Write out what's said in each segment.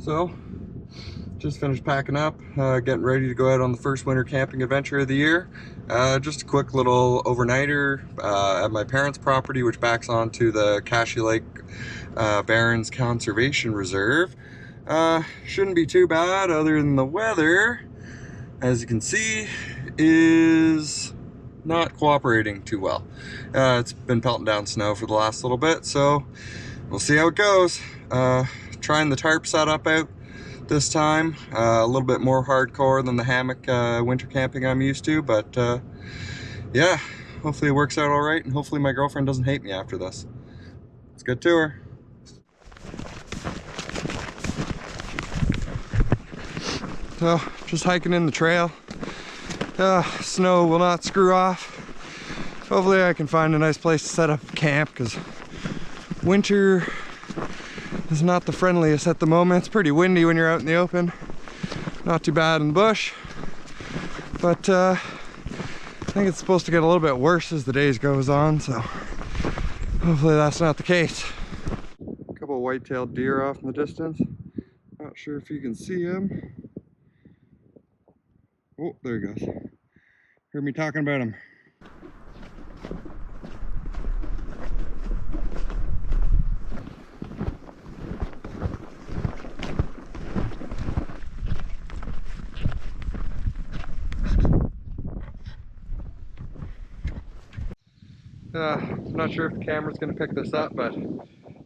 So, just finished packing up, getting ready to go out on the first winter camping adventure of the year. Just a quick little overnighter at my parents' property, which backs onto the Cache Lake Barrens Conservation Reserve. Shouldn't be too bad, other than the weather, as you can see, is not cooperating too well. It's been pelting down snow for the last little bit, so we'll see how it goes. Trying the tarp setup out this time, a little bit more hardcore than the hammock winter camping I'm used to, but yeah, hopefully it works out all right, and hopefully my girlfriend doesn't hate me after this. Let's get to her. So, just hiking in the trail. Snow will not screw off. Hopefully I can find a nice place to set up camp, because winter is not the friendliest at the moment. It's pretty windy when you're out in the open. Not too bad in the bush. But I think it's supposed to get a little bit worse as the days goes on, so hopefully that's not the case. A couple of white-tailed deer off in the distance. Not sure if you can see him. Oh, there he goes. Heard me talking about him. I'm not sure if the camera's going to pick this up, but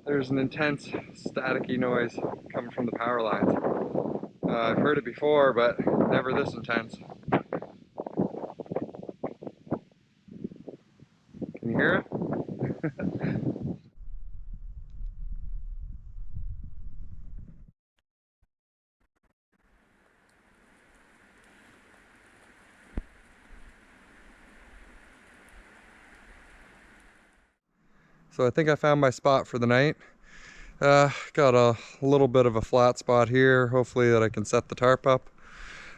there's an intense staticky noise coming from the power lines. I've heard it before, but never this intense. Can you hear it? So I think I found my spot for the night. Got a little bit of a flat spot here, hopefully that I can set the tarp up.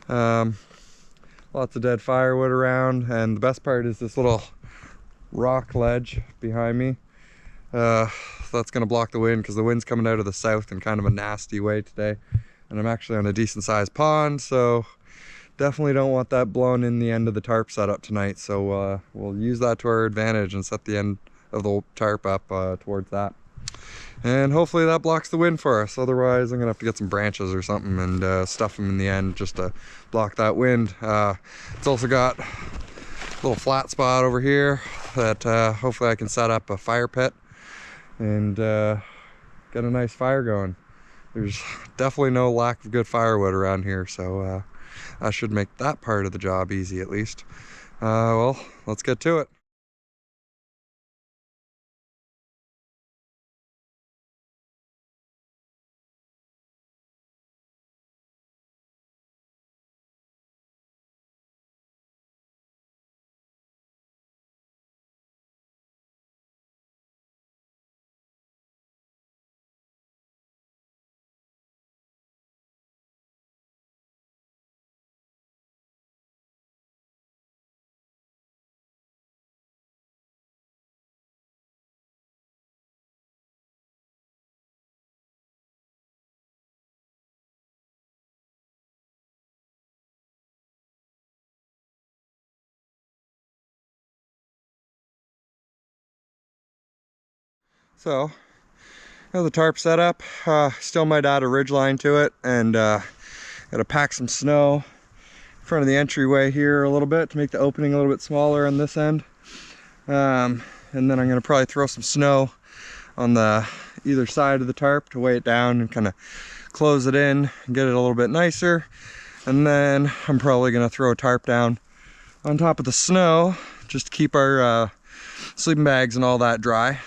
Lots of dead firewood around, and the best part is this little rock ledge behind me. That's going to block the wind, because the wind's coming out of the south in kind of a nasty way today. And I'm actually on a decent sized pond, so definitely don't want that blowing in the end of the tarp setup tonight. So we'll use that to our advantage and set the end of the tarp up towards that. And hopefully that blocks the wind for us. Otherwise, I'm gonna have to get some branches or something and stuff them in the end just to block that wind. It's also got a little flat spot over here that hopefully I can set up a fire pit and get a nice fire going. There's definitely no lack of good firewood around here, so I should make that part of the job easy at least. Well, let's get to it. So, got the tarp set up. Still might add a ridge line to it, and gotta pack some snow in front of the entryway here a little bit to make the opening a little bit smaller on this end. And then I'm gonna probably throw some snow on the either side of the tarp to weigh it down and kind of close it in and get it a little bit nicer. And then I'm probably gonna throw a tarp down on top of the snow just to keep our sleeping bags and all that dry.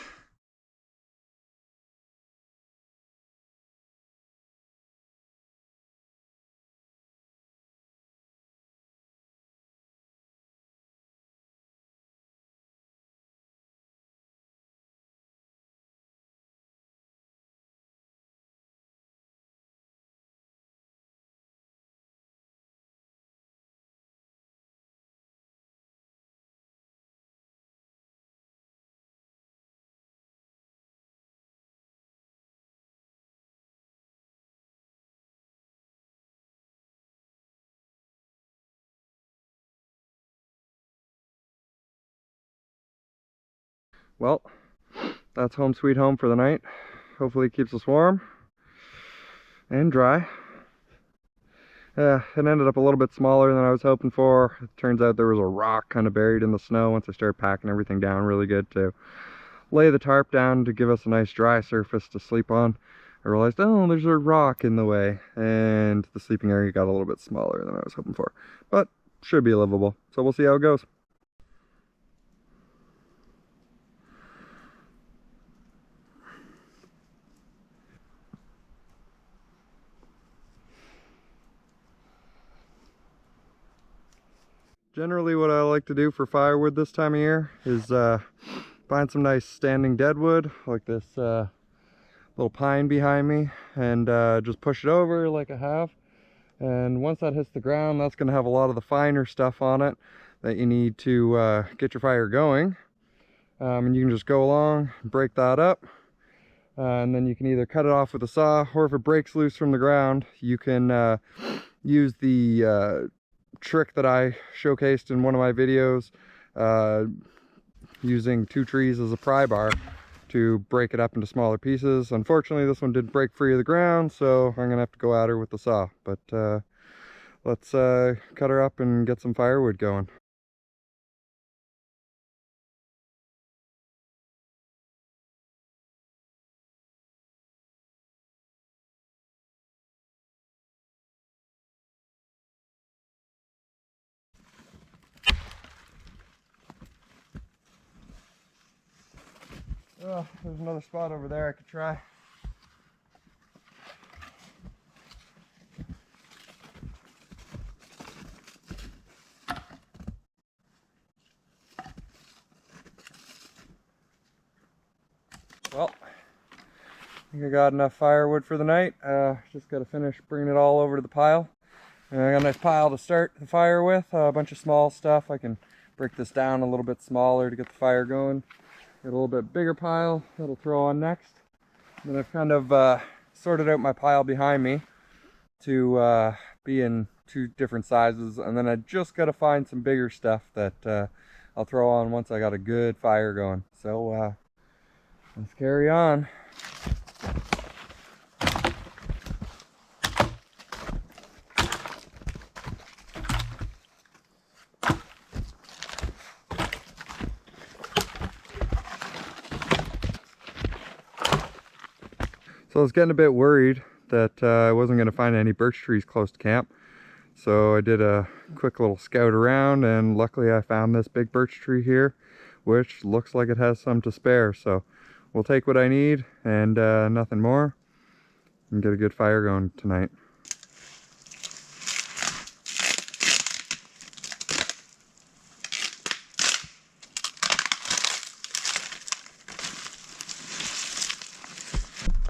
well, that's home sweet home for the night. Hopefully it keeps us warm and dry. It ended up a little bit smaller than I was hoping for. It turns out there was a rock kind of buried in the snow once I started packing everything down really good to lay the tarp down to give us a nice dry surface to sleep on. I realized, oh, there's a rock in the way, and the sleeping area got a little bit smaller than I was hoping for. But should be livable, so we'll see how it goes. Generally what I like to do for firewood this time of year is find some nice standing deadwood, like this little pine behind me, and just push it over like I have. And once that hits the ground, that's going to have a lot of the finer stuff on it that you need to get your fire going. And you can just go along, break that up, and then you can either cut it off with a saw, or if it breaks loose from the ground, you can use the trick that I showcased in one of my videos, using 2 trees as a pry bar to break it up into smaller pieces. Unfortunately, this one didn't break free of the ground, so I'm gonna have to go at her with the saw. But let's cut her up and get some firewood going. Oh, there's another spot over there I could try. Well, I think I got enough firewood for the night. Just got to finish bringing it all over to the pile. And I got a nice pile to start the fire with. A bunch of small stuff. I can break this down a little bit smaller to get the fire going. Get a little bit bigger pile that'll throw on next. And then I've kind of sorted out my pile behind me to be in 2 different sizes. And then I just got to find some bigger stuff that I'll throw on once I got a good fire going. So let's carry on. So I was getting a bit worried that I wasn't going to find any birch trees close to camp. So I did a quick little scout around, and luckily I found this big birch tree here, which looks like it has some to spare. So we'll take what I need and nothing more, and get a good fire going tonight.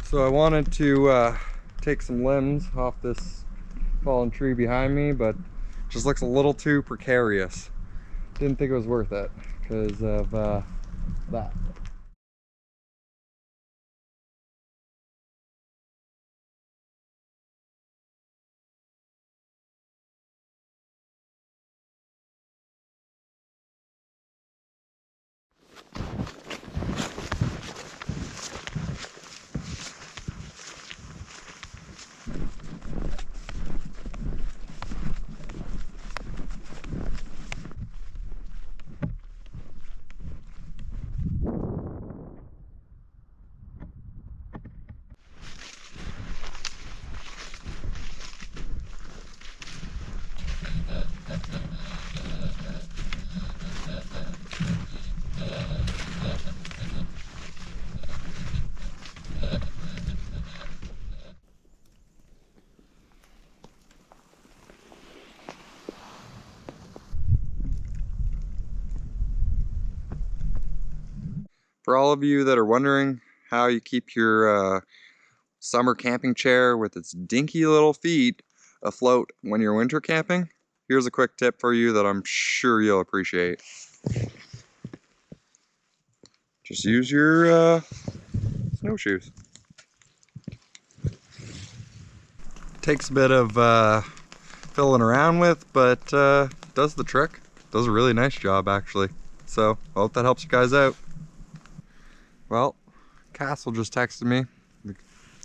So I wanted to take some limbs off this fallen tree behind me, but it just looks a little too precarious. Didn't think it was worth it because of that. For all of you that are wondering how you keep your summer camping chair with its dinky little feet afloat when you're winter camping, here's a quick tip for you that I'm sure you'll appreciate. Just use your snowshoes. Takes a bit of fiddling around with, but does the trick. Does a really nice job actually. So I hope that helps you guys out. Well, Castle just texted me,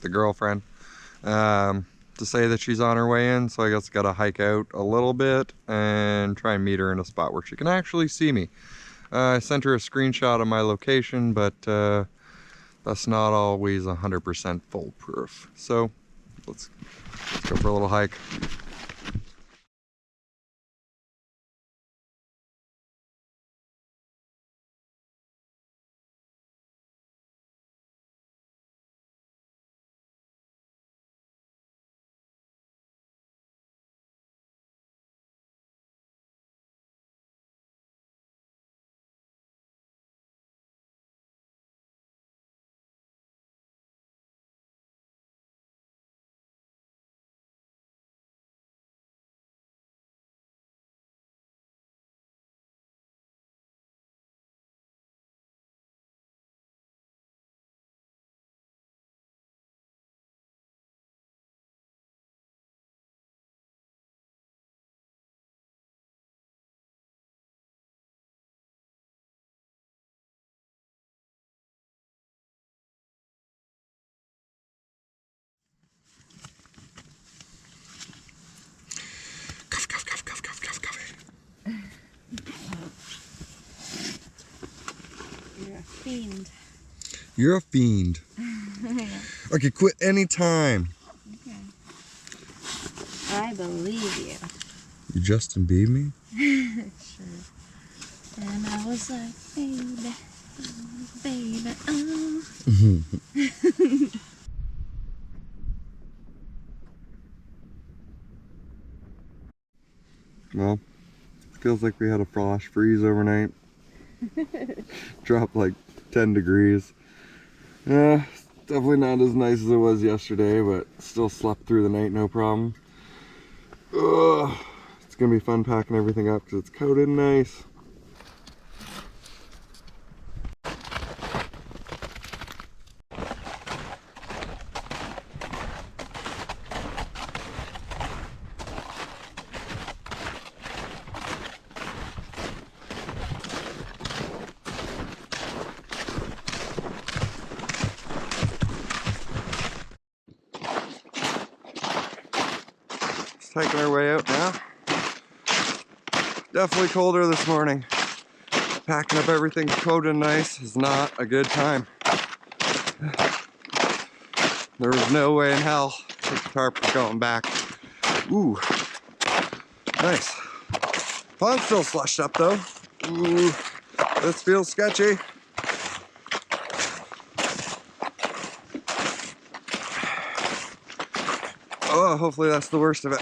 the girlfriend, to say that she's on her way in, so I guess I gotta hike out a little bit and try and meet her in a spot where she can actually see me. I sent her a screenshot of my location, but that's not always 100% foolproof. So let's go for a little hike. You're a fiend. You're a fiend. Okay, quit anytime. Okay. I believe you. You Justin Bieber me? Sure. And I was like, baby, baby, oh. Well, feels like we had a flash freeze overnight. Dropped like 10 degrees. Yeah, definitely not as nice as it was yesterday, but still slept through the night no problem. Ugh, it's gonna be fun packing everything up because it's coated nice. Taking our way out now. Definitely colder this morning. Packing up everything coated nice is not a good time. There was no way in hell that the tarp was going back. Ooh, nice. Pond's still slushed up though. Ooh, this feels sketchy. Oh, hopefully that's the worst of it.